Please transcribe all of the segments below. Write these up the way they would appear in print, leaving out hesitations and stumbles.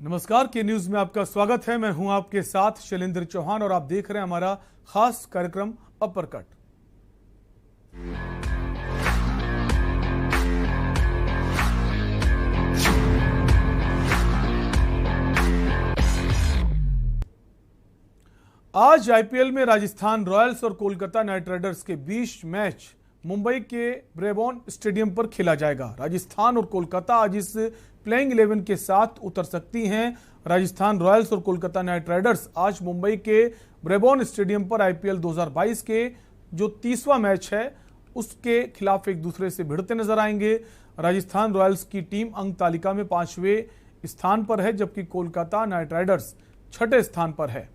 नमस्कार, के न्यूज में आपका स्वागत है। मैं हूं आपके साथ शैलेंद्र चौहान और आप देख रहे हैं हमारा खास कार्यक्रम अपर कट। आज आईपीएल में राजस्थान रॉयल्स और कोलकाता नाइट राइडर्स के बीच मैच मुंबई के ब्रेबॉर्न स्टेडियम पर खेला जाएगा। राजस्थान और कोलकाता आज इस प्लेइंग 11 के साथ उतर सकती हैं। राजस्थान रॉयल्स और कोलकाता नाइट राइडर्स आज मुंबई के ब्रेबॉर्न स्टेडियम पर आईपीएल 2022 के जो 30वां मैच है उसके खिलाफ एक दूसरे से भिड़ते नजर आएंगे। राजस्थान रॉयल्स की टीम अंक तालिका में 5वें स्थान पर है, जबकि कोलकाता नाइट राइडर्स 6ठे स्थान पर है।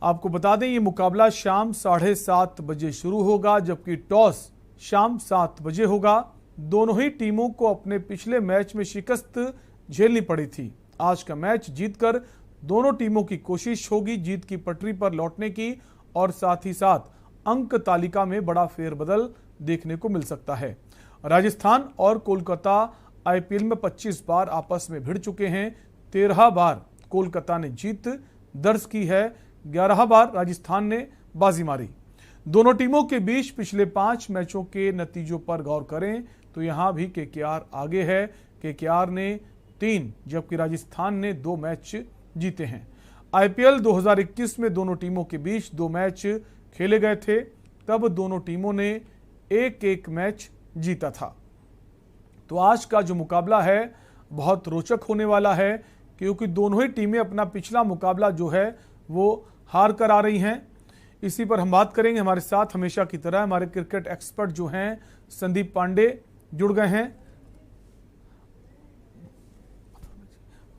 आपको बता दें, ये मुकाबला शाम 7:30 बजे शुरू होगा, जबकि टॉस शाम 7 बजे होगा। दोनों ही टीमों को अपने पिछले मैच में शिकस्त झेलनी पड़ी थी। आज का मैच जीतकर दोनों टीमों की कोशिश होगी जीत की पटरी पर लौटने की, और साथ ही साथ अंक तालिका में बड़ा फेरबदल देखने को मिल सकता है। राजस्थान और कोलकाता आईपीएल में 25 बार आपस में भिड़ चुके हैं। 13 बार कोलकाता ने जीत दर्ज की है, 11 बार राजस्थान ने बाजी मारी। दोनों टीमों के बीच पिछले 5 मैचों के नतीजों पर गौर करें तो यहां भी केकेआर आगे है। केकेआर ने 3 जबकि राजस्थान ने 2 मैच जीते हैं। आईपीएल 2021 में दोनों टीमों के बीच 2 मैच खेले गए थे, तब दोनों टीमों ने 1-1 मैच जीता था। तो आज का जो मुकाबला है बहुत रोचक होने वाला है, क्योंकि दोनों ही टीमें अपना पिछला मुकाबला जो है वो हार कर आ रही हैं। इसी पर हम बात करेंगे। हमारे साथ हमेशा की तरह हमारे क्रिकेट एक्सपर्ट जो हैं संदीप पांडे जुड़ गए हैं।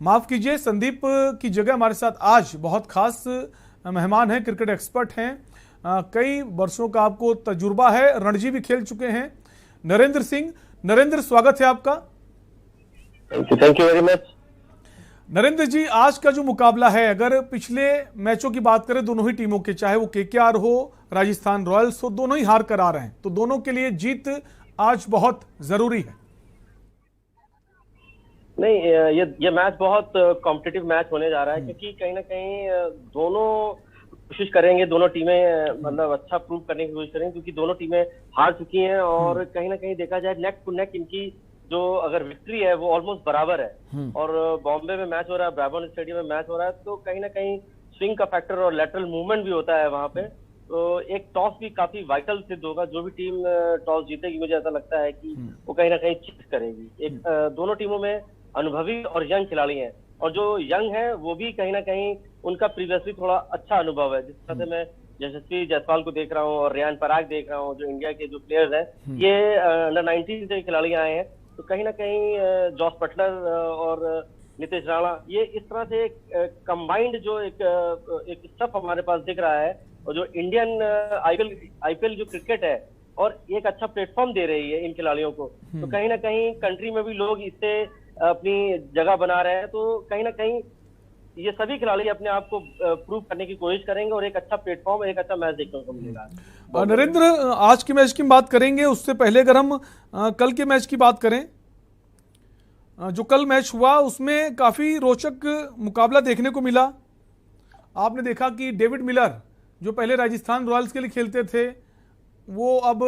माफ कीजिए, संदीप की जगह हमारे साथ आज बहुत खास मेहमान हैं, क्रिकेट एक्सपर्ट हैं, कई वर्षों का आपको तजुर्बा है, रणजी भी खेल चुके हैं, नरेंद्र सिंह। नरेंद्र, स्वागत है आपका। Thank you very much. Narendra ji, आज का जो मुकाबला है, अगर पिछले मैचों की बात करें दोनों ही टीमों के, चाहे वो केकेआर हो, राजस्थान रॉयल्स हो, दोनों ही हार कर आ रहे हैं, तो दोनों के लिए जीत आज बहुत जरूरी है। नहीं, ये मैच बहुत कॉम्पिटिटिव मैच होने जा रहा है, क्योंकि कहीं ना कहीं दोनों कोशिश करेंगे, दोनों टीमें मतलब अच्छा प्रूव करने की कोशिश करेंगे, क्योंकि दोनों टीमें हार चुकी हैं और कहीं ना कहीं देखा जाए नेक टू नेक इनकी जो अगर विक्ट्री है वो ऑलमोस्ट बराबर है। और बॉम्बे में मैच हो रहा है, ब्रेबॉर्न स्टेडियम में मैच हो रहा है, तो कहीं ना कहीं स्विंग का फैक्टर और लेटरल मूवमेंट भी होता है वहां पे। तो एक टॉस भी काफी वाइटल सिद्ध होगा। जो भी टीम टॉस जीतेगी, मुझे ऐसा लगता है कि वो कहीं ना कहीं चीज करेगी। एक दोनों टीमों में अनुभवी और यंग खिलाड़ी हैं, और जो यंग है वो भी कहीं ना कहीं उनका प्रीवियसली थोड़ा अच्छा अनुभव है। जिस तरह से मैं यशस्वी जायसवाल को देख रहा हूँ और रियान पराग देख रहा हूँ, जो इंडिया के जो प्लेयर्स हैं, ये अंडर 19 से खिलाड़ी आए हैं, तो कहीं ना कहीं जॉस बटलर और नितेश राणा, ये इस तरह से एक कंबाइंड जो एक स्टफ हमारे पास दिख रहा है, और जो इंडियन आईपीएल जो क्रिकेट है और एक अच्छा प्लेटफॉर्म दे रही है इन खिलाड़ियों को, तो कहीं ना कहीं कंट्री में भी लोग इससे अपनी जगह बना रहे हैं। तो कहीं ना कहीं ये सभी खिलाड़ी अपने आप को प्रूव करने की कोशिश करेंगे और एक अच्छा प्लेटफॉर्म, एक अच्छा मैच देखने को मिलेगा। नरेंद्र, आज के मैच की बात करेंगे, उससे पहले अगर हम कल के मैच की बात करें, जो कल मैच हुआ उसमें काफी रोचक मुकाबला देखने को मिला। आपने देखा कि डेविड मिलर, जो पहले राजस्थान रॉयल्स के लिए खेलते थे, वो अब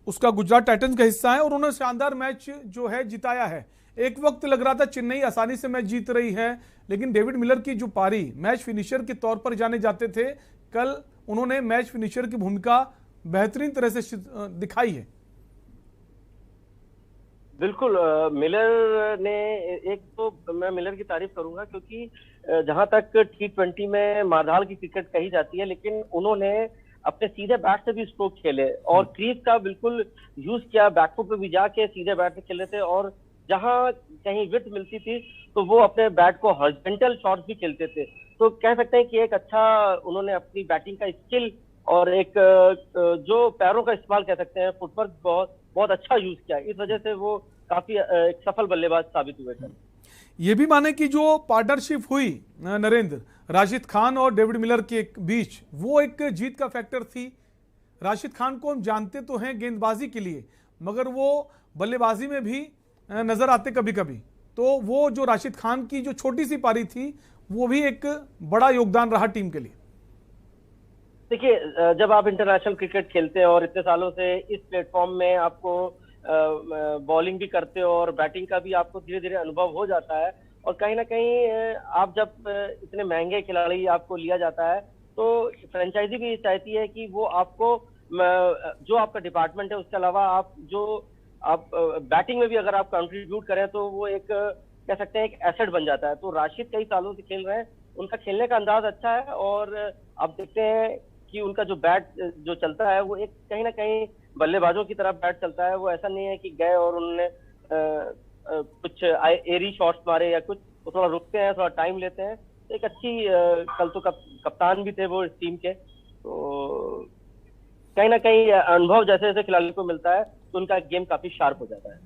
उसका गुजरात टाइटंस का हिस्सा है और उन्होंने शानदार मैच जो है जिताया है। एक वक्त लग रहा था चेन्नई आसानी से मैच जीत रही है, लेकिन डेविड मिलर की जो पारी मैच फिनिशर के तौर पर जाने जाते थे, कल उन्होंने मैच फिनिशर की भूमिका बेहतरीन तरह से दिखाई है। बिल्कुल, मिलर ने एक तो मैं मिलर की तारीफ करूंगा, क्योंकि जहां तक T20 में मारधाड़ की क्रिकेट कही जाती है, लेकिन उन्होंने अपने सीधे बैट से भी स्ट्रोक खेले और क्रीज का बिल्कुल यूज किया, बैकफुट पे भी जाके सीधे बैट से खेले थे, और जहां कहीं विड्थ मिलती थी तो वो अपने बैट को हॉरिजॉन्टल शॉट्स भी खेलते थे। तो कह सकते हैं कि एक अच्छा उन्होंने अपनी बैटिंग का स्किल और एक जो पैरों का इस्तेमाल कह सकते हैं, फुटवर्क बहुत अच्छा यूज किया। इस वजह से वो काफी एक सफल बल्लेबाज साबित हुए थे। ये भी माने कि जो पार्टनरशिप हुई नरेंद्र, राशिद खान और डेविड मिलर के बीच, वो एक जीत का फैक्टर थी। राशिद खान को हम जानते तो हैं गेंदबाजी के लिए, मगर वो बल्लेबाजी में भी नजर आते कभी कभी, तो वो जो राशिद खान की जो छोटी सी पारी थी वो भी एक बड़ा योगदान रहा टीम के लिए। देखिए, जब आप इंटरनेशनल क्रिकेट खेलते हैं और इतने सालों से इस प्लेटफॉर्म में आपको बॉलिंग भी करते हो और बैटिंग का भी आपको धीरे धीरे अनुभव हो जाता है, और कहीं ना कहीं आप जब इतने महंगे खिलाड़ी आपको लिया जाता है तो फ्रेंचाइजी भी चाहती है कि वो आपको जो आपका डिपार्टमेंट है उसके अलावा आप बैटिंग में भी अगर आप कंट्रीब्यूट करें तो वो एक कह सकते हैं एक एसेट बन जाता है। तो राशिद कई सालों से खेल रहे हैं, उनका खेलने का अंदाज अच्छा है, और आप देखते हैं कि उनका जो बैट जो चलता है वो एक कहीं ना कहीं बल्लेबाजों की तरह बैट चलता है। वो ऐसा नहीं है कि गए और उन्होंने कुछ एरी शॉट्स मारे या कुछ, वो थोड़ा रुकते हैं, थोड़ा टाइम लेते हैं। तो एक अच्छी कल तो कप्तान भी थे वो इस टीम के, तो कहीं ना कहीं अनुभव जैसे जैसे खिलाड़ी को मिलता है तो उनका गेम काफी शार्प हो जाता है।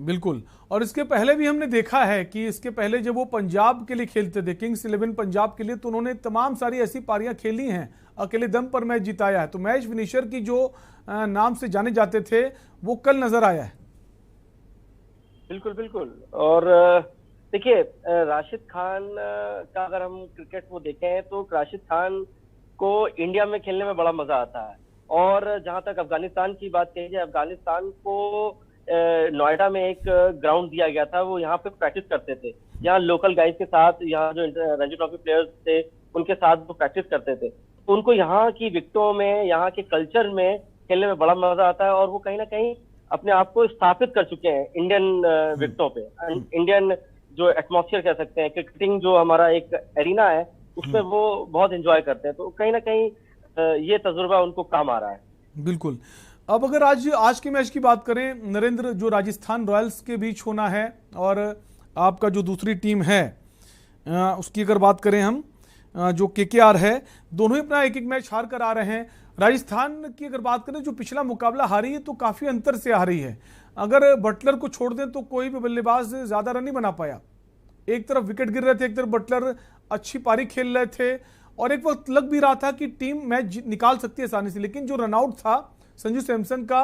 बिल्कुल। और इसके पहले भी हमने देखा है कि इसके पहले जब वो पंजाब के लिए खेलते थे, किंग्स 11 पंजाब के लिए, तो उन्होंने तमाम सारी ऐसी पारियां खेली हैं, अकेले दम पर मैच जिताया है। तो मैच फिनिशर की जो नाम से जाने जाते थे वो कल नजर आया है। बिल्कुल बिल्कुल। और देखिए, राशिद खान का अगर हम क्रिकेट को देखें तो राशिद खान को इंडिया में खेलने में बड़ा मजा आता है। और जहां तक अफगानिस्तान की बात कही जाए, अफगानिस्तान को नोएडा में एक ग्राउंड दिया गया था, वो यहाँ पे प्रैक्टिस करते थे। यहाँ लोकल गाइज के साथ, यहाँ जो रणजी ट्रॉफी प्लेयर्स थे उनके साथ वो प्रैक्टिस करते थे। तो उनको यहाँ की विकेटों में, यहाँ के कल्चर में खेलने में बड़ा मजा आता है, और वो कहीं ना कहीं अपने आप को स्थापित कर चुके हैं इंडियन विकेटों पे। इंडियन जो एटमॉस्फेयर कह सकते हैं, क्रिकेटिंग जो हमारा एक एरिना है उसमें वो बहुत एंजॉय करते हैं। तो कहीं ना कहीं ये तजुर्बा उनको काम आ रहा है। बिल्कुल। अब अगर आज के मैच की बात करें नरेंद्र, जो राजस्थान रॉयल्स के बीच होना है और आपका जो दूसरी टीम है उसकी अगर बात करें हम, जो केकेआर है, दोनों ही अपना एक एक मैच हार कर आ रहे हैं। राजस्थान की अगर बात करें, जो पिछला मुकाबला हारी है तो काफी अंतर से हारी है। अगर बटलर को छोड़ दें तो कोई भी बल्लेबाज ज्यादा रन नहीं बना पाया। एक तरफ विकेट गिर रहे थे, एक तरफ बटलर अच्छी पारी खेल रहे थे, और एक वक्त लग भी रहा था कि टीम मैच निकाल सकती है आसानी से, लेकिन जो रनआउट था संजू सैमसन का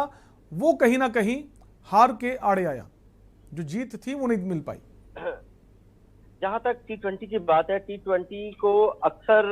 वो कहीं ना कहीं हार के आड़े आया। जो जीत थी वो नहीं मिल पाई। जहां तक T20 की बात है, T20 को अक्सर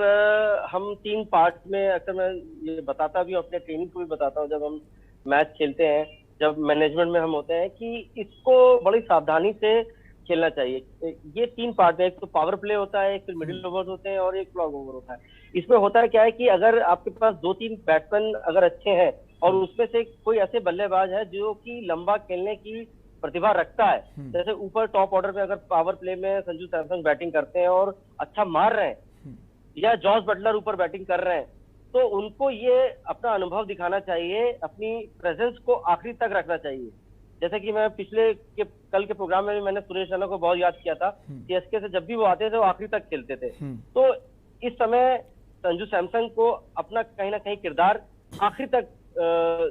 हम 3 पार्ट में, अक्सर मैं ये बताता भी हूँ, अपने ट्रेनिंग को भी बताता हूँ जब हम मैच खेलते हैं, जब मैनेजमेंट में हम होते हैं, कि इसको बड़ी सावधानी से खेलना चाहिए। ये 3 पार्ट है, एक तो पावर प्ले होता है, एक फिर मिडिल ओवर होते हैं, और एक लॉन्ग ओवर होता है। इसमें होता है क्या है कि अगर आपके पास 2-3 बैट्समैन अगर अच्छे हैं और उसमें से कोई ऐसे बल्लेबाज है जो कि लंबा खेलने की प्रतिभा रखता है, जैसे ऊपर टॉप ऑर्डर में अगर पावर प्ले में संजू सैमसन बैटिंग करते हैं और अच्छा मार रहे हैं, या जॉस बटलर ऊपर बैटिंग कर रहे हैं, तो उनको ये अपना अनुभव दिखाना चाहिए, अपनी प्रेजेंस को आखिरी तक रखना चाहिए। जैसे कि मैं कल के प्रोग्राम में भी मैंने सुरेश रैना को बहुत याद किया था, सीएसके से जब भी वो आते थे वो आखिरी तक खेलते थे। तो इस समय संजू सैमसन को अपना कहीं ना कहीं किरदार आखिरी तक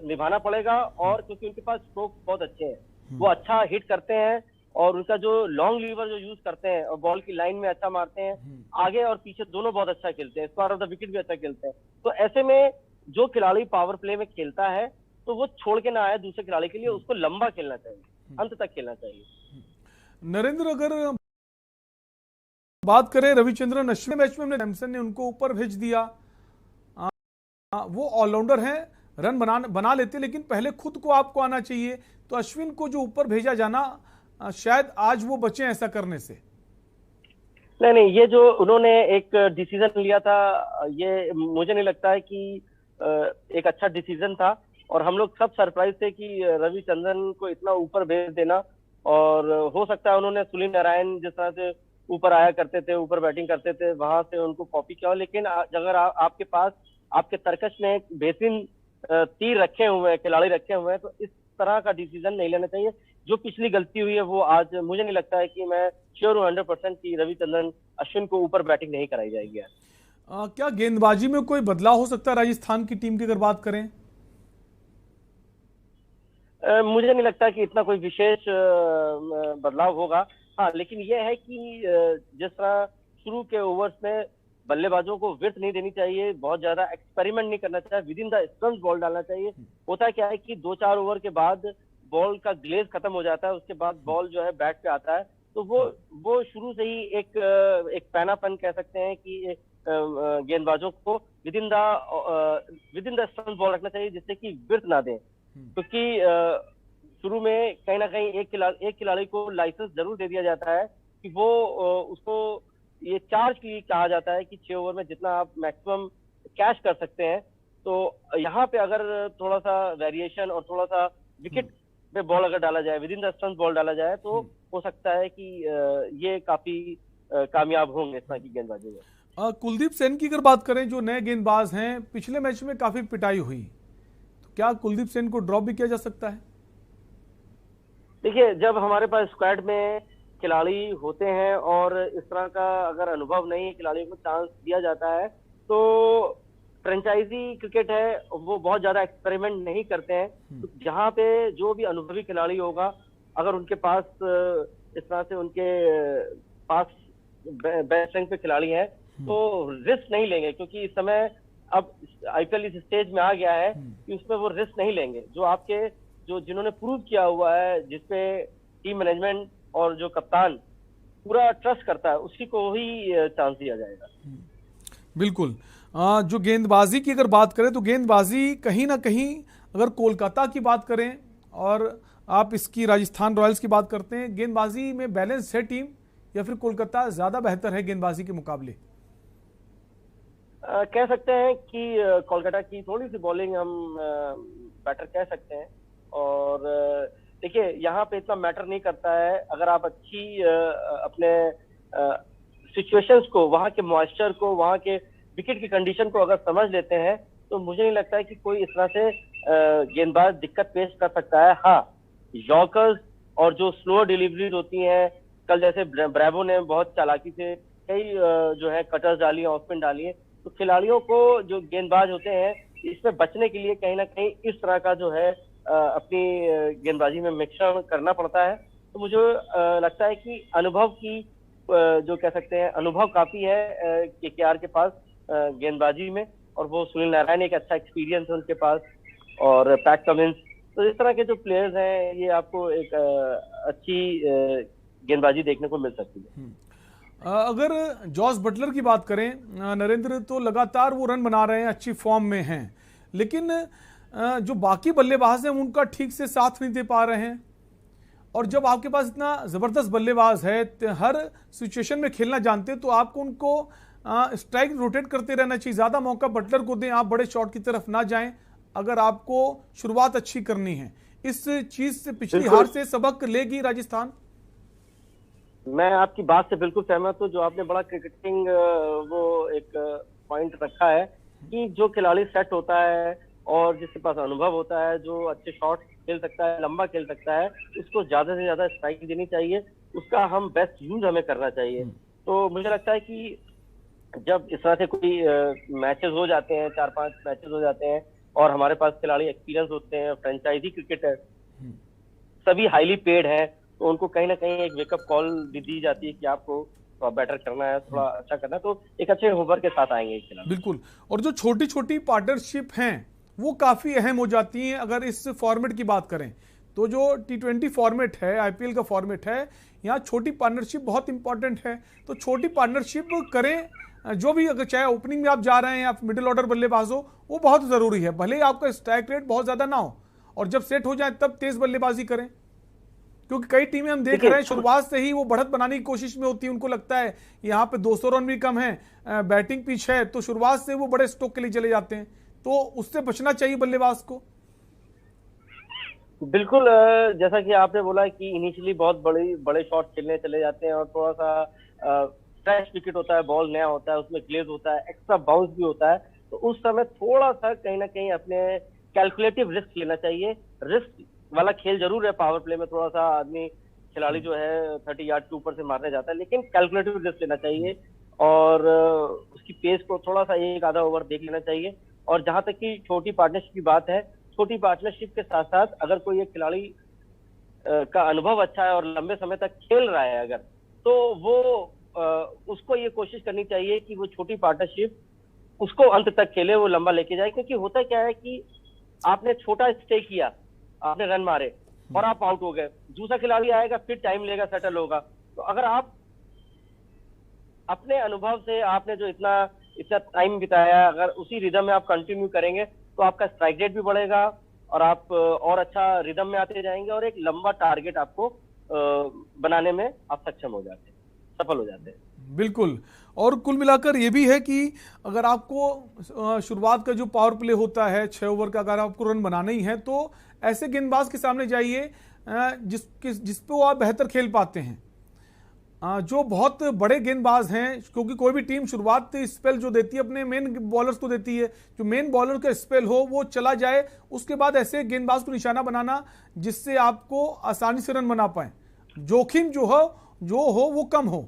निभाना पड़ेगा, और क्योंकि उनके पास स्ट्रोक बहुत अच्छे हैं, वो अच्छा हिट करते हैं, और उनका जो लॉन्ग लीवर जो यूज करते हैं और बॉल की लाइन में अच्छा मारते हैं, आगे और पीछे दोनों बहुत अच्छा खेलते हैं, स्क्वायर ऑफ द विकेट भी अच्छा खेलते हैं। तो ऐसे में जो खिलाड़ी पावर प्ले में खेलता है तो वो छोड़ के ना आए दूसरे खिलाड़ी के लिए, उसको लंबा खेलना चाहिए, अंत तक खेलना चाहिए। नरेंद्र, अगर बात करें रविचंद्रन अश्विन मैच में, हमने सैमसन ने उनको ऊपर भेज दिया। वो ऑलराउंडर हैं, रन बना लेते, लेकिन पहले खुद को आपको आना चाहिए। तो अश्विन को जो ऊपर भेजा जाना, शायद आज वो बचे ऐसा करने से। नहीं, ये जो उन्होंने एक डिसीजन लिया था, ये मुझे नहीं लगता है कि एक अच्छा डिसीजन था, और हम लोग सब सरप्राइज थे कि रविचंद्रन को इतना ऊपर भेज देना। और हो सकता है उन्होंने सुनील नारायण जिस तरह से ऊपर आया करते थे, ऊपर बैटिंग करते थे, वहां से उनको कॉपी किया। लेकिन अगर आपके पास आपके तर्कश में बेहतरीन तीर रखे हुए हैं, खिलाड़ी रखे हुए हैं, तो इस तरह का डिसीजन नहीं लेना चाहिए। जो पिछली गलती हुई है वो आज मुझे नहीं लगता है कि मैं श्योर हूँ 100% कि रविचंद्रन अश्विन को ऊपर बैटिंग नहीं कराई जाएगी। क्या गेंदबाजी में कोई बदलाव हो सकता है राजस्थान की टीम की अगर बात करें? मुझे नहीं लगता कि इतना कोई विशेष बदलाव होगा। हाँ, लेकिन यह है कि जिस तरह शुरू के ओवर्स में बल्लेबाजों को विड्थ नहीं देनी चाहिए, बहुत ज्यादा एक्सपेरिमेंट नहीं करना चाहिए, with in the stumps ball डालना चाहिए। होता है क्या है कि 2-4 ओवर के बाद बॉल का ग्लेज खत्म हो जाता है, उसके बाद बॉल जो है बैट पे आता है, तो वो शुरू से ही एक पैनापन कह सकते हैं कि गेंदबाजों को with in the stump ball रखना चाहिए, जिससे कि विर्थ ना दें। क्योंकि शुरू में कहीं ना कहीं एक खिलाड़ी को लाइसेंस जरूर दे दिया जाता है कि वो उसको ये चार्ज की कहा जाता है कि 6 ओवर में जितना आप मैक्सिमम कैश कर सकते हैं। तो यहाँ पे अगर थोड़ा सा वेरिएशन और थोड़ा सा विकेट पे बॉल अगर डाला जाए, with in the stump ball डाला जाए, तो हो सकता है कि ये काफी कामयाब होंगे इस तरह की गेंदबाजी में। कुलदीप सेन की अगर बात करें, जो नए गेंदबाज हैं, पिछले मैच में काफी पिटाई हुई, तो क्या कुलदीप सेन को ड्रॉप भी किया जा सकता है? देखिए, जब हमारे पास स्क्वाड में खिलाड़ी होते हैं और इस तरह का अगर अनुभव नहीं है, खिलाड़ियों को चांस दिया जाता है, तो फ्रेंचाइजी क्रिकेट है वो बहुत ज्यादा एक्सपेरिमेंट नहीं करते हैं। तो जहाँ पे जो भी अनुभवी खिलाड़ी होगा, अगर उनके पास इस तरह से उनके पास बेस्ट रैंक पे खिलाड़ी हैं, तो रिस्क नहीं लेंगे, क्योंकि इस समय अब आईपीएल इस स्टेज में आ गया है कि उसमें वो रिस्क नहीं लेंगे। जो जिन्होंने प्रूव किया हुआ है, जिसपे टीम मैनेजमेंट और जो कप्तान पूरा ट्रस्ट करता है, उसी को ही चांस दिया जाएगा। बिल्कुल। जो गेंदबाजी की अगर बात करें, तो गेंदबाजी कहीं ना कहीं अगर कोलकाता की बात करें और आप इसकी राजस्थान रॉयल्स की बात करते हैं, गेंदबाजी में बैलेंस है टीम, या फिर कोलकाता ज्यादा बेहतर है गेंदबाजी के मुकाबले? कह सकते हैं कि कोलकाता की थोड़ी सी बॉलिंग हम बेटर कह सकते हैं। और देखिए, यहाँ पे इतना मैटर नहीं करता है, अगर आप अच्छी अपने सिचुएशंस को, वहाँ के मॉइस्चर को, वहाँ के विकेट की कंडीशन को अगर समझ लेते हैं, तो मुझे नहीं लगता है कि कोई इस तरह से गेंदबाज दिक्कत पेश कर सकता है। हाँ, यॉर्कर्स और जो स्लो डिलीवरीज होती हैं, कल जैसे ब्रेवो ने बहुत चालाकी से कई जो है कटर्स डाली है, ऑफ स्पिन डाली है, तो खिलाड़ियों को, जो गेंदबाज होते हैं, इसमें बचने के लिए कहीं ना कहीं इस तरह का जो है अपनी गेंदबाजी में मिश्रण करना पड़ता है। तो मुझे लगता है कि अनुभव की जो कह सकते हैं, अनुभव काफी है केकेआर के पास गेंदबाजी में, और वो सुनील नारायण, एक अच्छा एक्सपीरियंस है उनके पास, और पैट कमिंस। तो इस तरह के जो प्लेयर्स हैं, ये आपको एक अच्छी गेंदबाजी देखने को मिल सकती है। अगर जॉस बटलर की बात करें, नरेंद्र, तो लगातार वो रन बना रहे हैं, अच्छी फॉर्म में हैं, लेकिन जो बाकी बल्लेबाज हैं उनका ठीक से साथ नहीं दे पा रहे हैं। और जब आपके पास इतना जबरदस्त बल्लेबाज है, हर सिचुएशन में खेलना जानते हैं, तो आपको उनको स्ट्राइक रोटेट करते रहना चाहिए, ज्यादा मौका बटलर को दें, आप बड़े शॉट की तरफ ना जाएं अगर आपको शुरुआत अच्छी करनी है। इस चीज से, पिछली हार से सबक लेगी राजस्थान? मैं आपकी बात से बिल्कुल सहमत हूँ। जो आपने बड़ा क्रिकेटिंग वो एक पॉइंट रखा है कि जो खिलाड़ी सेट होता है और जिसके पास अनुभव होता है, जो अच्छे शॉट खेल सकता है, लंबा खेल सकता है, उसको ज्यादा से ज्यादा स्ट्राइक देनी चाहिए, उसका हम बेस्ट यूज हमें करना चाहिए। तो मुझे लगता है कि जब इस तरह से कोई मैचेस हो जाते हैं, 4-5 मैचेस हो जाते हैं, और हमारे पास खिलाड़ी एक्सपीरियंस होते हैं, फ्रेंचाइजी क्रिकेटर, सभी हाईली पेड है, तो उनको कहीं ना कहीं एक वेकअप कॉल भी दी जाती है कि आपको थोड़ा बेटर करना है, थोड़ा अच्छा करना है, तो एक अच्छे होवर के साथ आएंगे खिलाड़ी। बिल्कुल। और जो छोटी छोटी पार्टनरशिप हैं, वो काफी अहम हो जाती हैं। अगर इस फॉर्मेट की बात करें, तो जो T20 फॉर्मेट है, आईपीएल का फॉर्मेट है, यहाँ छोटी पार्टनरशिप बहुत इंपॉर्टेंट है। तो छोटी पार्टनरशिप करें, जो भी, अगर चाहे ओपनिंग में आप जा रहे हैं या मिडिल ऑर्डर बल्लेबाज हो, वो बहुत जरूरी है। भले ही आपका स्ट्राइक रेट बहुत ज्यादा ना हो, और जब सेट हो जाए तब तेज बल्लेबाजी करें, क्योंकि कई टीमें हम देख रहे हैं शुरुआत से ही वो बढ़त बनाने की कोशिश में होती है। उनको लगता है यहाँ पे 200 रन भी कम है, बैटिंग पिच है, तो शुरुआत से वो बड़े स्ट्रोक के लिए चले जाते हैं। तो उससे बचना चाहिए बल्लेबाज को। बिल्कुल, जैसा कि आपने बोला कि इनिशियली बहुत बड़े शॉट खेलने चले जाते हैं, और थोड़ा सा फ्रेश विकेट होता है, बॉल नया होता है, उसमें ग्लेज होता है, एक्स्ट्रा बाउंस भी होता है, तो उस समय थोड़ा सा कहीं ना कहीं अपने कैलकुलेटिव रिस्क लेना चाहिए। रिस्क वाला खेल जरूर है, पावर प्ले में थोड़ा सा आदमी, खिलाड़ी जो है 30 यार्ड के ऊपर से मारने जाता है, लेकिन कैलकुलेटिव रिस्क लेना चाहिए, और उसकी पेस को थोड़ा सा एक आधा ओवर देख लेना चाहिए। और जहां तक कि छोटी पार्टनरशिप की बात है, छोटी पार्टनरशिप के साथ साथ अगर कोई एक खिलाड़ी का अनुभव अच्छा है और लंबे समय तक खेल रहा है अगर, तो वो उसको ये कोशिश करनी चाहिए कि वो छोटी पार्टनरशिप उसको अंत तक खेले, वो लंबा लेके जाए। क्योंकि होता क्या है कि आपने छोटा स्टे किया, आपने रन मारे और आप आउट हो गए, दूसरा खिलाड़ी आएगा, फिर टाइम लेगा, सेटल होगा, तो अगर आप अपने अनुभव से, आपने जो इतना इतना टाइम बिताया, अगर उसी रिदम में आप कंटिन्यू करेंगे तो आपका स्ट्राइक रेट भी बढ़ेगा और आप और अच्छा रिदम में आते जाएंगे और एक लंबा टारगेट आपको बनाने में आप सक्षम हो जाते हैं, सफल हो जाते हैं। बिल्कुल। और कुल मिलाकर ये भी है कि अगर आपको शुरुआत का जो पावर प्ले होता है 6 ओवर का, अगर आपको रन बनाना ही है तो ऐसे गेंदबाज के सामने जाइए जिस पे वो आप बेहतर खेल पाते हैं, जो बहुत बड़े गेंदबाज हैं, क्योंकि कोई भी टीम शुरुआत स्पेल जो देती है अपने मेन बॉलर्स को देती है, जो मेन बॉलर का स्पेल हो वो चला जाए, उसके बाद ऐसे गेंदबाज को निशाना बनाना जिससे आपको आसानी से रन बना पाए, जोखिम जो हो वो कम हो।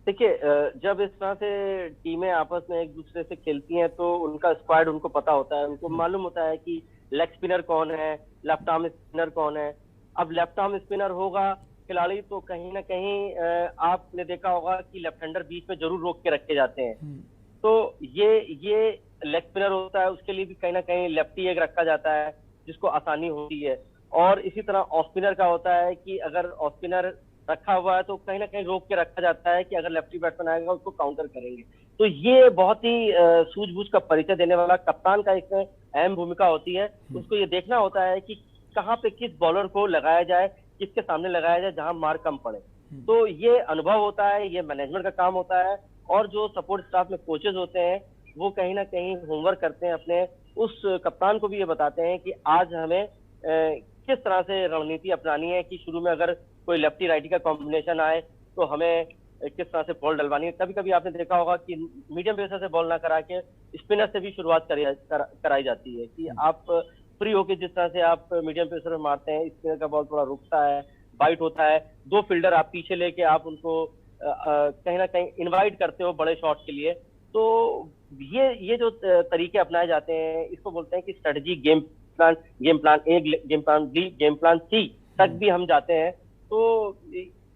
देखिए, जब इस तरह से टीमें आपस में एक दूसरे से खेलती हैं तो उनका स्क्वाड उनको पता होता है, उनको मालूम होता है कि लेग स्पिनर कौन है, लेफ्ट आर्म स्पिनर कौन है। अब लेफ्ट आर्म स्पिनर होगा खिलाड़ी तो कहीं ना कहीं आपने देखा होगा कि लेफ्ट हैंडर बीच में जरूर रोक के रखे जाते हैं, तो ये लेग स्पिनर होता है, उसके लिए भी कहीं ना कहीं लेफ्टी एक रखा जाता है जिसको आसानी होती है। और इसी तरह ऑफ स्पिनर का होता है कि अगर ऑफ स्पिनर रखा हुआ है तो कहीं ना कहीं रोक के रखा जाता है कि अगर लेफ्टी बैट्समैन आएगा उसको काउंटर करेंगे। तो ये बहुत ही सूझबूझ का परिचय देने वाला कप्तान का इसमें अहम भूमिका होती है। उसको ये देखना होता है कि कहाँ पे किस बॉलर को लगाया जाए, किसके सामने लगाया जाए जहां मार कम पड़े। तो ये अनुभव होता है, ये मैनेजमेंट का काम होता है, और जो सपोर्ट स्टाफ में कोचेज होते हैं वो कहीं ना कहीं होमवर्क करते हैं अपने, उस कप्तान को भी ये बताते हैं कि आज हमें किस तरह से रणनीति अपनानी है कि शुरू में अगर कोई लेफ्टी राइटी का कॉम्बिनेशन आए तो हमें किस तरह से बॉल डलवानी है। कभी कभी आपने देखा होगा कि मीडियम पेसर से बॉल ना करा के स्पिनर से भी शुरुआत कराई जाती है कि आप फ्री होके जिस तरह से आप मीडियम पेसर में मारते हैं, स्पिनर का बॉल थोड़ा रुकता है, बाइट होता है, 2 फील्डर आप पीछे लेके आप उनको कहीं ना कहीं इनवाइट करते हो बड़े शॉट के लिए। तो ये जो तरीके अपनाए जाते हैं इसको बोलते हैं कि strategy, game plan A, game plan B, game plan C तक भी हम जाते हैं। तो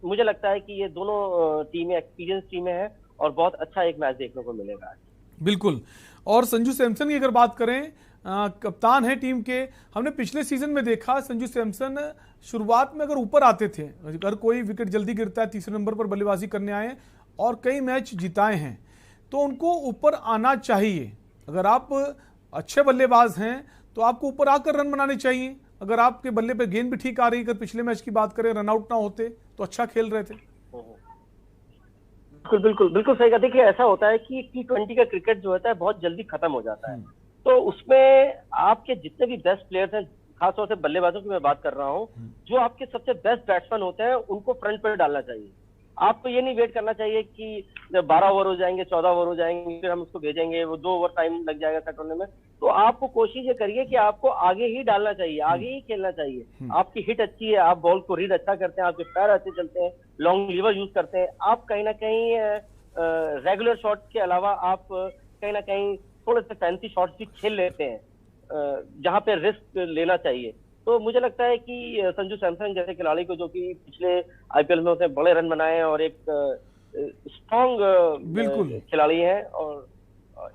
मुझे लगता है कि ये दोनों टीमें एक्सपीरियंस टीमें हैं और बहुत अच्छा एक मैच देखने को मिलेगा। बिल्कुल। और संजू सैमसन की अगर बात करें, कप्तान है टीम के, हमने पिछले सीजन में देखा संजू सैमसन शुरुआत में अगर ऊपर आते थे, अगर कोई विकेट जल्दी गिरता है, तीसरे नंबर पर बल्लेबाजी करने आए और कई मैच जिताए हैं, तो उनको ऊपर आना चाहिए। अगर आप अच्छे बल्लेबाज हैं तो आपको ऊपर आकर रन बनाने चाहिए। अगर आपके बल्ले पे गेंद भी ठीक आ रही, अगर पिछले मैच की बात करें रन आउट ना होते तो अच्छा खेल रहे थे। बिल्कुल सही कहा। देखिए, ऐसा होता है कि T20 का क्रिकेट जो होता है बहुत जल्दी खत्म हो जाता है, तो उसमें आपके जितने भी बेस्ट प्लेयर्स हैं, खासतौर से बल्लेबाजों की मैं बात कर रहा हूँ, जो आपके सबसे बेस्ट बैट्समैन होते हैं उनको फ्रंट पर डालना चाहिए। आपको ये नहीं वेट करना चाहिए कि 12 ओवर हो जाएंगे, 14 ओवर हो जाएंगे, फिर हम उसको भेजेंगे, वो 2 ओवर टाइम लग जाएगा सेट होने में। तो आपको कोशिश ये करिए कि आपको आगे ही डालना चाहिए, आगे ही खेलना चाहिए। आपकी हिट अच्छी है, आप बॉल को रीड अच्छा करते हैं, आपके पैर अच्छे चलते हैं, लॉन्ग लीवर यूज करते हैं, आप कहीं ना कहीं रेगुलर शॉट के अलावा आप कहीं ना कहीं थोड़े से फैंसी शॉट्स भी खेल लेते हैं जहां पे रिस्क लेना चाहिए। तो मुझे लगता है कि संजू सैमसन जैसे खिलाड़ी को, जो कि पिछले आईपीएल में उसने बड़े रन बनाए हैं और एक स्ट्रॉन्ग खिलाड़ी है और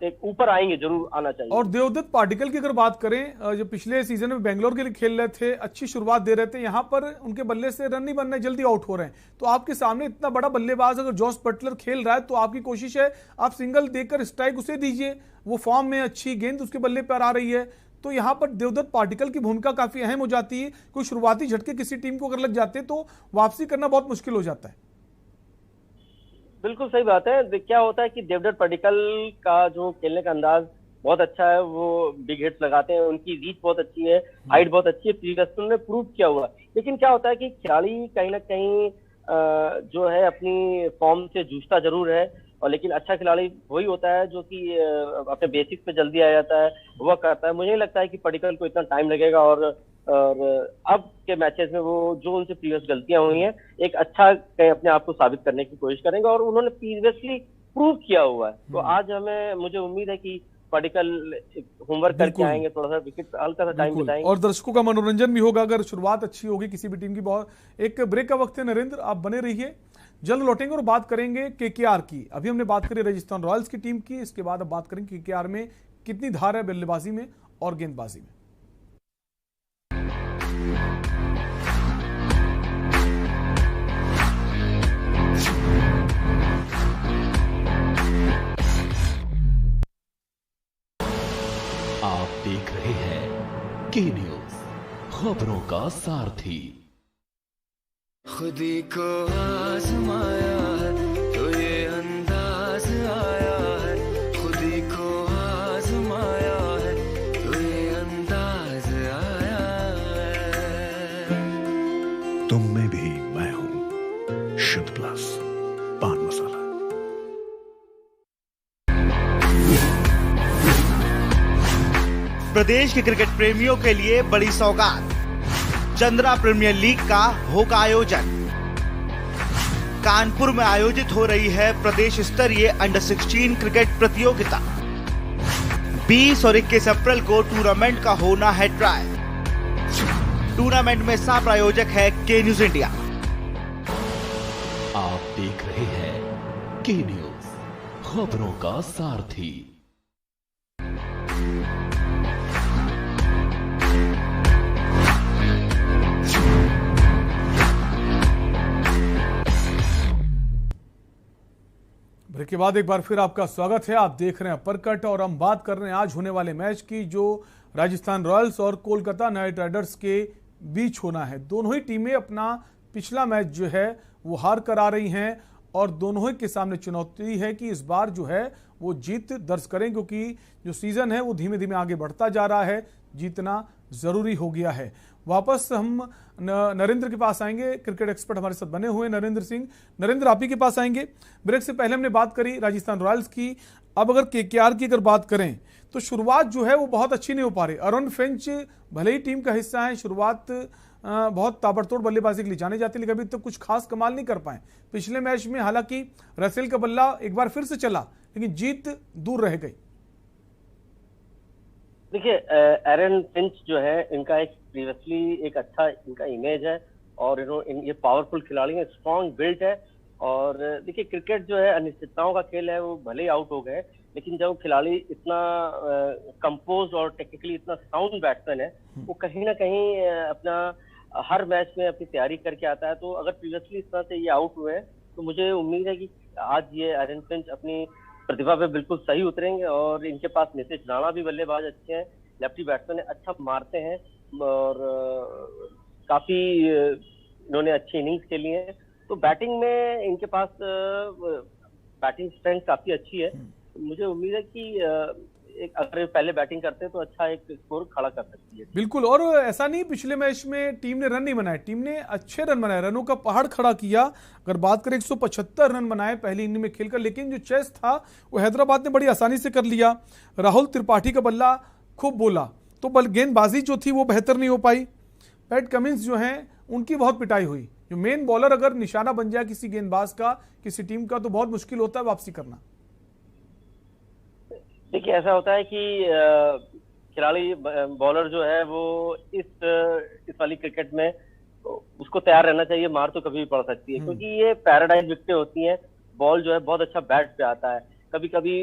एक ऊपर आएंगे, जरूर आना चाहिए। और देवदत्त पाटिकल की अगर बात करें, जो पिछले सीजन में बेंगलोर के लिए खेल रहे थे, अच्छी शुरुआत दे रहे थे, यहाँ पर उनके बल्ले से रन नहीं बन रहे, जल्दी आउट हो रहे हैं। तो आपके सामने इतना बड़ा बल्लेबाज अगर जॉस बटलर खेल रहा है तो आपकी कोशिश है आप सिंगल देकर स्ट्राइक उसे दीजिए, वो फॉर्म में अच्छी गेंद उसके बल्ले पर आ रही है। तो यहाँ पर देवदत्त पाटिकल की भूमिका काफी अहम हो जाती है। कोई शुरुआती झटके किसी टीम को अगर लग जाते तो वापसी करना बहुत मुश्किल हो जाता है। बिल्कुल सही बात है। क्या होता है कि देवदत्त पाटिकल का जो खेलने का अंदाज बहुत अच्छा है, वो बिग हिट्स लगाते हैं, उनकी रीच बहुत अच्छी है, हाइट बहुत अच्छी है, प्रीवियस ने प्रूव किया हुआ। लेकिन क्या होता है कि खिलाड़ी कहीं ना कहीं जो है अपनी फॉर्म से जूझता जरूर है, और लेकिन अच्छा खिलाड़ी वही होता है जो कि अपने बेसिक्स पे जल्दी आ जाता है, वह करता है। मुझे नहीं लगता है कि पाटिकल को इतना टाइम लगेगा, और अब के मैचेस में वो जो उनसे प्रीवियस गलतियां हुई हैं एक अच्छा अपने आप को साबित करने की कोशिश करेंगे, और उन्होंने प्रीवियसली प्रूव किया हुआ है। तो आज मुझे उम्मीद है कि पाटिकल होमवर्क करके आएंगे, थोड़ा सा विकेट हल्का सा टाइम बिताएंगे और दर्शकों का मनोरंजन भी होगा अगर शुरुआत अच्छी होगी किसी भी टीम की। बहुत एक ब्रेक का वक्त है नरेंद्र, आप बने रहिए, जल्द लौटेंगे और बात करेंगे केकेआर की। अभी हमने बात करी राजस्थान रॉयल्स की टीम की, इसके बाद अब बात करेंगे केकेआर में कितनी धार है बल्लेबाजी में और गेंदबाजी में। आप देख रहे हैं के न्यूज, खबरों का सारथी। खुदी को आजमाया है तो ये अंदाज आया है, खुदी को आजमाया है तो ये अंदाज आया है। तुम में भी मैं हूं, शुद्ध प्लस पान मसाला। प्रदेश के क्रिकेट प्रेमियों के लिए बड़ी सौगात, चंद्रा प्रीमियर लीग का होगा आयोजन। कानपुर में आयोजित हो रही है प्रदेश स्तरीय अंडर 16 क्रिकेट प्रतियोगिता। 20 और 21 अप्रैल को टूर्नामेंट का होना है ट्रायल। टूर्नामेंट में सह प्रायोजक है के न्यूज इंडिया। आप देख रहे हैं के न्यूज, खबरों का सारथी। ब्रेक के बाद एक बार फिर आपका स्वागत है। आप देख रहे हैं अपरकट और हम बात कर रहे हैं आज होने वाले मैच की, जो राजस्थान रॉयल्स और कोलकाता नाइट राइडर्स के बीच होना है। दोनों ही टीमें अपना पिछला मैच जो है वो हार कर आ रही हैं और दोनों ही के सामने चुनौती है कि इस बार जो है वो जीत दर्ज करें, क्योंकि जो सीजन है वो धीमे धीमे आगे बढ़ता जा रहा है, जीतना जरूरी हो गया है। वापस हम नरेंद्र के पास आएंगे, क्रिकेट एक्सपर्ट हमारे साथ बने हुए नरेंद्र सिंह। नरेंद्र, आप ही के पास आएंगे। ब्रेक से पहले हमने बात करी राजस्थान रॉयल्स की। अब अगर केकेआर की अगर बात करें तो शुरुआत जो है वो बहुत अच्छी नहीं हो पा रही। अरुण फिंच भले ही टीम का हिस्सा है, शुरुआत बहुत ताबड़तोड़ बल्लेबाजी के लिए जाने जाते, लेकिन अभी तक कुछ खास कमाल नहीं कर पाए। पिछले मैच में हालांकि रसेल का बल्ला एक बार फिर से चला, लेकिन जीत दूर रह गई। देखिए, एरन फिंच जो है, इनका एक प्रीवियसली एक अच्छा इनका इमेज है और ये पावरफुल खिलाड़ी है, स्ट्रॉन्ग बिल्ट है। और देखिए, क्रिकेट जो है अनिश्चितताओं का खेल है। वो भले ही आउट हो गए, लेकिन जब खिलाड़ी इतना कंपोज और टेक्निकली इतना साउंड बैट्समैन है, वो कहीं ना कहीं अपना हर मैच में अपनी तैयारी करके आता है। तो अगर प्रीवियसली इस तरह से ये आउट हुए हैं, तो मुझे उम्मीद है कि आज ये एरन फिंच अपनी प्रतिभा पे बिल्कुल सही उतरेंगे। और इनके पास नीतीश राणा भी बल्लेबाज अच्छे हैं, लेफ्टी बैट्समैन है, अच्छा मारते हैं और काफी इन्होंने अच्छी इनिंग्स खेली हैं। तो बैटिंग में इनके पास बैटिंग स्ट्रेंथ काफी अच्छी है। मुझे उम्मीद है कि एक अगर पहले बैटिंग करते हैं तो अच्छा एक स्कोर खड़ा कर सकती है। बिल्कुल, और ऐसा नहीं पिछले मैच में टीम ने रन नहीं बनाए, टीम ने अच्छे रन बनाए, रनों का पहाड़ खड़ा किया। अगर बात करें 175 रन बनाए पहली इनिंग में खेलकर, लेकिन जो चेस था वो हैदराबाद ने बड़ी आसानी से कर लिया। राहुल त्रिपाठी का बल्ला खूब बोला, तो गेंदबाजी जो थी वो बेहतर नहीं हो पाई। पैट कमिंस जो है उनकी बहुत पिटाई हुई। जो मेन बॉलर अगर निशाना बन जाए किसी गेंदबाज का, किसी टीम का, तो बहुत मुश्किल होता है वापसी करना। देखिए, ऐसा होता है कि खिलाड़ी बॉलर जो है वो इस वाली क्रिकेट में उसको तैयार रहना चाहिए। मार तो कभी भी पड़ सकती है, क्योंकि ये पैराडाइज विकेटें होती हैं। बॉल जो है बहुत अच्छा बैट पे आता है। कभी कभी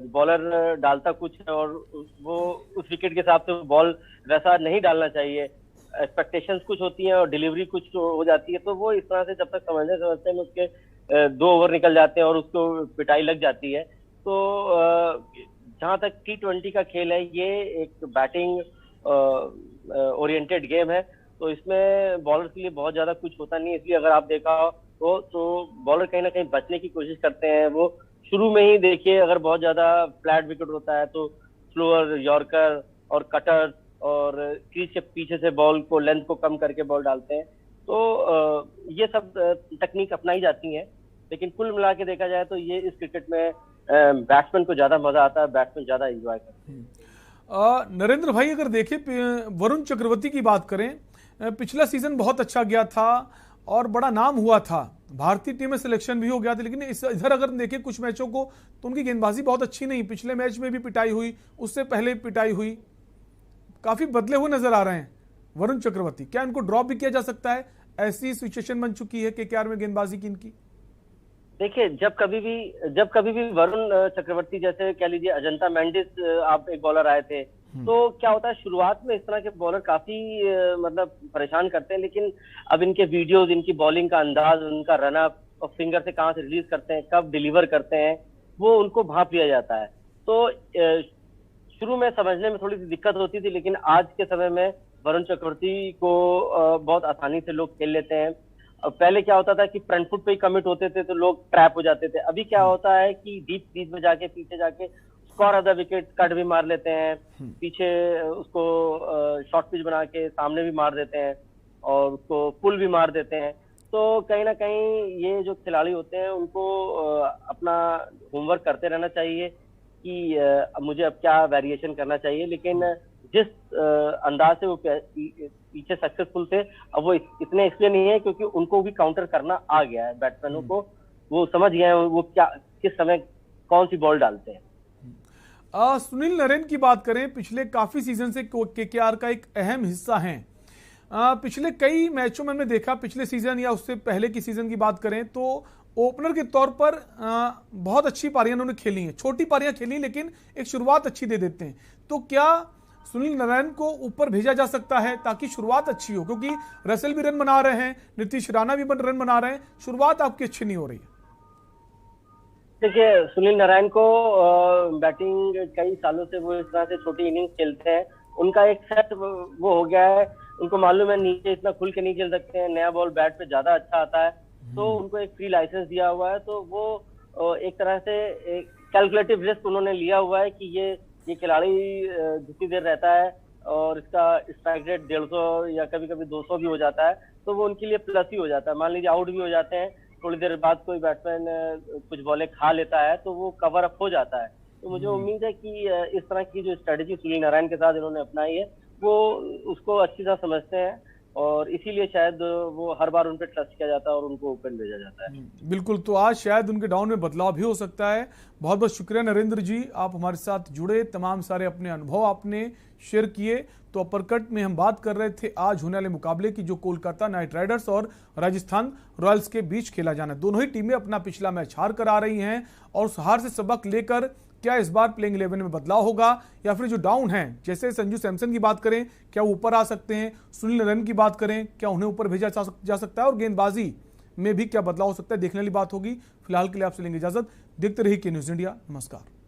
बॉलर डालता कुछ है और वो उस विकेट के हिसाब से बॉल वैसा नहीं डालना चाहिए। एक्सपेक्टेशंस कुछ होती हैं और डिलीवरी कुछ हो जाती है। तो वो इस तरह से जब तक समझते में उसके 2 ओवर निकल जाते हैं और उसको पिटाई लग जाती है। तो जहां तक T20 का खेल है, ये एक बैटिंग ओरिएंटेड गेम है, तो इसमें बॉलर के लिए बहुत ज्यादा कुछ होता नहीं है। इसलिए अगर आप देखा हो तो बॉलर कहीं ना कहीं बचने की कोशिश करते हैं। वो शुरू में ही देखिए, अगर बहुत ज्यादा फ्लैट विकेट होता है तो स्लोअर, यॉर्कर और कटर और क्रीज के पीछे से बॉल को, लेंथ को कम करके बॉल डालते हैं। तो ये सब तकनीक अपनाई जाती हैं। लेकिन कुल मिला के देखा जाए तो ये इस क्रिकेट में बैट्समैन को ज्यादा मजा आता है, बैट्समैन ज्यादा एंजॉय करते हैं। नरेंद्र भाई, अगर देखें वरुण चक्रवर्ती की बात करें, पिछला सीजन बहुत अच्छा गया था और बड़ा नाम हुआ था, भारतीय टीम में सिलेक्शन भी हो गया था, लेकिन इधर अगर देखें कुछ मैचों को तो उनकी गेंदबाजी बहुत अच्छी नहीं। पिछले मैच में भी पिटाई हुई, उससे पहले पिटाई हुई, काफी बदले हुए नजर आ रहे हैं वरुण चक्रवर्ती। क्या इनको ड्रॉप भी किया जा सकता है? ऐसी सिचुएशन बन चुकी है केकेआर में गेंदबाजी की इनकी। देखिए, जब कभी भी वरुण चक्रवर्ती, जैसे कह लीजिए अजंता मेंडिस आप एक बॉलर आए थे, तो क्या होता है शुरुआत में इस तरह के बॉलर काफी मतलब परेशान करते हैं। लेकिन अब इनके वीडियोस, इनकी बॉलिंग का अंदाज, उनका रनअप और फिंगर से कहां से रिलीज करते हैं, कब डिलीवर करते हैं, वो उनको भांप लिया जाता है। तो शुरू में समझने में थोड़ी सी दिक्कत होती थी, लेकिन आज के समय में वरुण चक्रवर्ती को बहुत आसानी से लोग खेल लेते हैं। पहले क्या होता था कि फ्रंट फुट पे ही कमिट होते थे तो लोग ट्रैप हो जाते थे। अभी क्या होता है कि डीप क्रीज में जाके पीछे जाके स्कोर आधा विकेट कट भी मार लेते हैं, पीछे उसको शॉर्ट पिच बना के सामने भी मार देते हैं और उसको पुल भी मार देते हैं। तो कहीं ना कहीं ये जो खिलाड़ी होते हैं उनको अपना होमवर्क करते रहना चाहिए कि मुझे अब क्या वेरिएशन करना चाहिए। लेकिन जिस अंदाज से वो पीछे सक्सेसफुल थे, अब वो इतने इसलिए नहीं है क्योंकि उनको भी काउंटर करना आ गया है बैट्समैनों को, वो समझ गए हैं वो क्या किस समय कौन सी बॉल डालते हैं। सुनील नरेन की बात करें, पिछले काफी सीजन से केकेआर का एक अहम हिस्सा हैं। पिछले कई मैचों में हमने देखा, पिछले सीजन या उससे पहले की सीजन की बात करें तो ओपनर के तौर पर बहुत अच्छी पारियां उन्होंने खेली हैं, छोटी पारियां खेली लेकिन एक शुरुआत अच्छी दे देते हैं। तो क्या सुनील नारायण को ऊपर भेजा जा सकता है ताकि शुरुआत अच्छी हो, क्योंकि रसेल भी रन बना रहे हैं, नीतीश राणा भी रन बना रहे हैं, शुरुआत आपकी अच्छी नहीं हो रही है? देखिए, सुनील नारायण को बैटिंग कई सालों से वो इस तरह से छोटी इनिंग्स खेलते हैं, उनका एक सेट वो हो गया है, उनको मालूम है नीचे इतना खुल के नहीं खेल सकते हैं, नया बॉल बैट पे ज्यादा अच्छा आता है, तो उनको एक फ्री लाइसेंस दिया हुआ है। तो वो एक तरह से एक कैलकुलेटिव रिस्क उन्होंने लिया हुआ है कि ये खिलाड़ी जितनी देर रहता है और इसका स्ट्राइक रेट 150 या कभी कभी 200 भी हो जाता है, तो वो उनके लिए प्लस ही हो जाता है। मान लीजिए आउट भी हो जाते हैं, थोड़ी देर बाद कोई बैट्समैन कुछ बॉलें खा लेता है तो वो कवर अप हो जाता है। तो मुझे उम्मीद है कि इस तरह की जो स्ट्रेटेजी सुनील नारायण के साथ इन्होंने अपनाई है वो उसको अच्छी तरह समझते हैं और इसीलिए शायद वो हर बार उन पर ट्रस्ट किया जाता है और उनको ओपन भेजा जाता है। बिल्कुल, तो आज शायद उनके डाउन में बदलाव भी हो सकता है। बहुत बहुत शुक्रिया नरेंद्र जी, आप हमारे साथ जुड़े, तमाम सारे अपने अनुभव आपने शेयर किए। तो अपरकट में हम बात कर रहे थे आज होने वाले मुकाबले की जो कोलकाता नाइट राइडर्स और राजस्थान रॉयल्स के बीच खेला जाना। दोनों ही टीमें अपना पिछला मैच हार कर आ रही हैं और उस हार से सबक लेकर क्या इस बार प्लेइंग 11 में बदलाव होगा या फिर जो डाउन है, जैसे संजू सैमसन की बात करें क्या वो ऊपर आ सकते हैं, सुनील नारायण की बात करें क्या उन्हें ऊपर भेजा जा सकता है और गेंदबाजी में भी क्या बदलाव हो सकता है, देखने वाली बात होगी। फिलहाल के लिए आपसे लेंगे इजाजत। देखते रहिए के न्यूज़ इंडिया। नमस्कार।